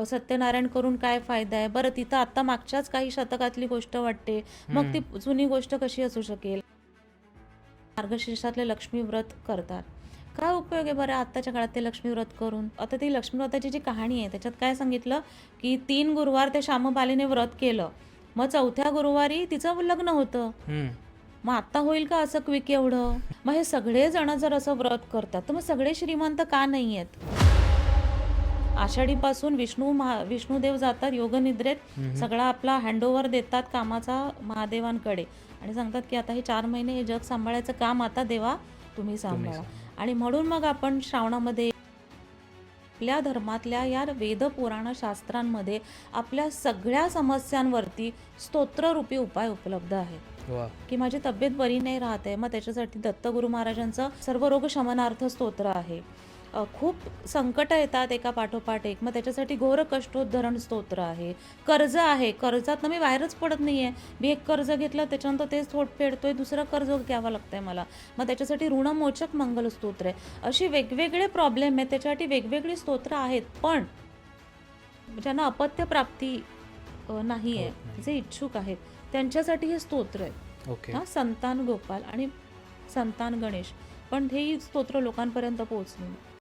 सत्यनारायण करून काय फायदा आहे बरं. तिथं आता मागच्याच काही शतकातली गोष्ट वाटते, मग ती जुनी गोष्ट कशी असू शकेल. मार्गशीर्षातले लक्ष्मी व्रत करतात, काय उपयोग आहे बरं आत्ताच्या काळात ते लक्ष्मी व्रत करून. आता ती लक्ष्मी व्रताची जी कहाणी आहे त्याच्यात काय सांगितलं की 3 गुरुवार ते श्यामबालीने व्रत केलं, मग 4थ्या गुरुवारी तिचं लग्न होतं. मग आता होईल का असं क्विक एवढं. मग हे सगळे जण जर असं व्रत करतात तर मग सगळे श्रीमंत का नाही आहेत. आषाढीपासून विष्णुदेव जातात योगनिद्रेत, सगळा आपला हँडओव्हर देतात कामाचा महादेवांकडे आणि सांगतात की आता हे 4 महिने हे जग सांभाळायचं काम आता देवा तुम्ही सांभाळा. आणि म्हणून मग आपण श्रावणामध्ये आपल्या धर्मातल्या या वेद पुराण शास्त्रांमध्ये आपल्या सगळ्या समस्यांवरती स्तोत्ररूपी उपाय उपलब्ध आहेत. की माझी तब्येत बरी नाही राहत आहे, मग त्याच्यासाठी दत्तगुरु महाराजांचं सर्व रोग शमनार्थ स्तोत्र आहे. खूप संकट येतात एका पाठोपाठ एक, मग त्याच्यासाठी घोर कष्टोद्धरण स्तोत्र आहे. कर्ज आहे, कर्जात मी बाहेरच पडत नाही आहे, मी एक कर्ज घेतलं त्याच्यानंतर तेच थोट फेडतोय, दुसरं कर्ज घ्यावं लागतंय मला, मग त्याच्यासाठी ऋणमोचक मंगल स्तोत्र आहे. अशी वेगवेगळे प्रॉब्लेम आहेत, त्याच्यासाठी वेगवेगळी स्तोत्र आहेत. पण ज्यांना अपत्य प्राप्ती नाही आहे, जे इच्छुक आहेत त्यांच्यासाठी हे स्तोत्र आहे. हा संतान गोपाल आणि संतान गणेश, पण हे स्तोत्र लोकांपर्यंत पोहोचले.